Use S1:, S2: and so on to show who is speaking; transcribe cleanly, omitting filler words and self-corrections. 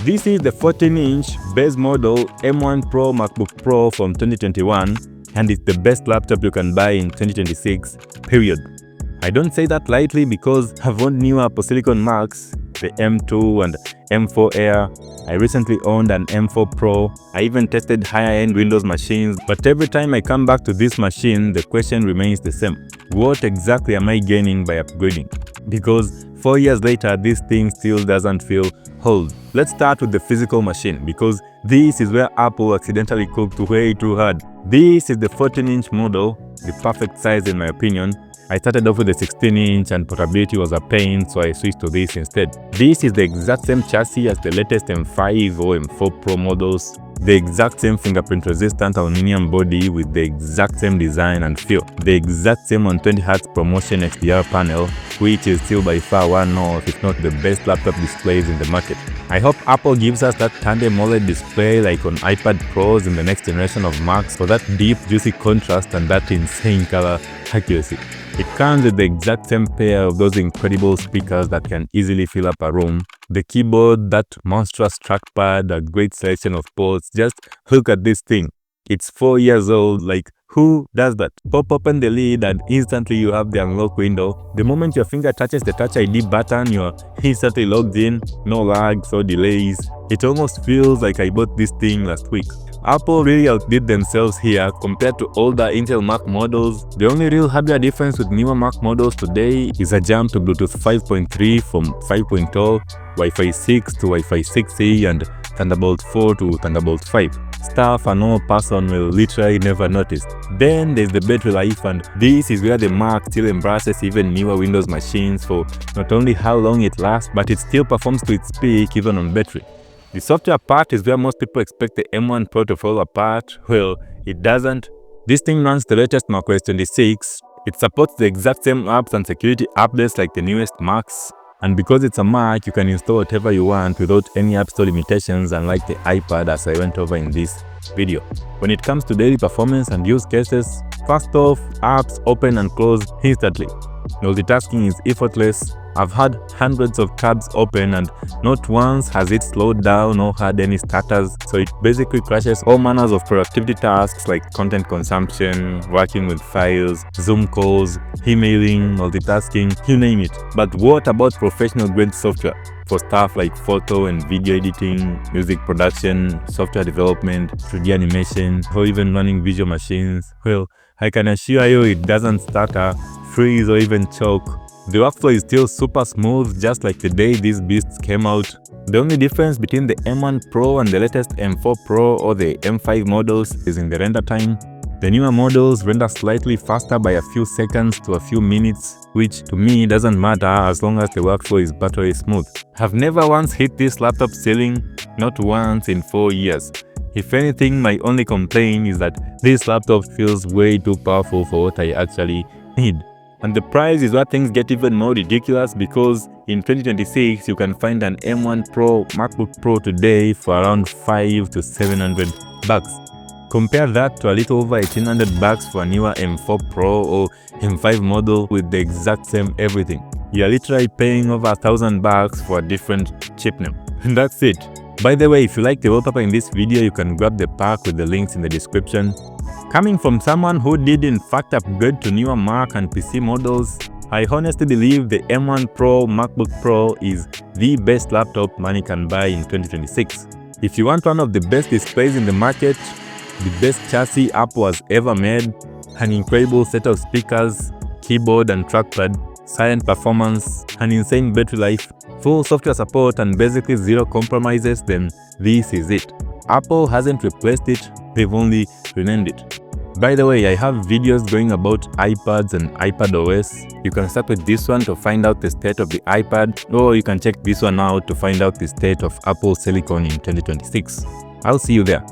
S1: This is the 14-inch base model M1 Pro MacBook Pro from 2021, and it's the best laptop you can buy in 2026, period. I don't say that lightly because I've owned newer Apple Silicon Macs, the M2 and M4 Air. I recently owned an M4 Pro. I even tested higher-end Windows machines, but every time I come back to this machine, the question remains the same. What exactly am I gaining by upgrading? Because 4 years later, this thing still doesn't feel old. Let's start with the physical machine, because this is where Apple accidentally cooked way too hard. This is the 14-inch model, the perfect size in my opinion. I started off with the 16-inch and portability was a pain, so I switched to this instead. This is the exact same chassis as the latest M5 or M4 Pro models, the exact same fingerprint-resistant aluminum body with the exact same design and feel, the exact same 120Hz ProMotion XDR panel, which is still by far one of, if not the best laptop displays in the market. I hope Apple gives us that tandem OLED display like on iPad Pros in the next generation of Macs for that deep, juicy contrast and that insane color accuracy. It comes with the exact same pair of those incredible speakers that can easily fill up a room, the keyboard, that monstrous trackpad, a great selection of ports. Just look at this thing. It's 4 years old, like who does that? Pop open the lid and instantly you have the unlock window. The moment your finger touches the Touch ID button, you're instantly logged in, no lags or delays. It almost feels like I bought this thing last week. Apple really outdid themselves here compared to older Intel Mac models. The only real hardware difference with newer Mac models today is a jump to Bluetooth 5.3 from 5.0, Wi-Fi 6 to Wi-Fi 6E, and Thunderbolt 4 to Thunderbolt 5. Stuff a normal person will literally never notice. Then there's the battery life, and this is where the Mac still embraces even newer Windows machines for not only how long it lasts, but it still performs to its peak even on battery. The software part is where most people expect the M1 Pro to fall apart. Well, it doesn't. This thing runs the latest macOS 26. It supports the exact same apps and security updates like the newest Macs. And because it's a Mac, you can install whatever you want without any App Store limitations, unlike the iPad as I went over in this video. When it comes to daily performance and use cases, first off, apps open and close instantly. Multitasking is effortless. I've had hundreds of tabs open and not once has it slowed down or had any stutters, so it basically crashes all manners of productivity tasks like content consumption, working with files, Zoom calls, emailing, multitasking, you name it. But what about professional grade software? For stuff like photo and video editing, music production, software development, 3D animation, or even running visual machines, well, I can assure you it doesn't stutter, freeze, or even choke. The workflow is still super smooth, just like the day these beasts came out. The only difference between the M1 Pro and the latest M4 Pro or the M5 models is in the render time. The newer models render slightly faster by a few seconds to a few minutes, which to me doesn't matter as long as the workflow is buttery smooth. I've never once hit this laptop ceiling, not once in 4 years. If anything, my only complaint is that this laptop feels way too powerful for what I actually need. And the price is where things get even more ridiculous, because in 2026 you can find an M1 Pro MacBook Pro today for around $500 to $700. Compare that to a little over $1,800 for a newer M4 Pro or M5 model with the exact same everything. You're literally paying over $1,000 for a different chip name. And that's it. By the way, if you like the wallpaper in this video, you can grab the pack with the links in the description. Coming from someone who did in fact upgrade to newer Mac and PC models, I honestly believe the M1 Pro MacBook Pro is the best laptop money can buy in 2026. If you want one of the best displays in the market, the best chassis Apple has ever made, an incredible set of speakers, keyboard and trackpad, silent performance, an insane battery life, full software support and basically zero compromises, then this is it. Apple hasn't replaced it, they've only renamed it. By the way, I have videos going about iPads and iPadOS. You can start with this one to find out the state of the iPad, or you can check this one out to find out the state of Apple Silicon in 2026. I'll see you there.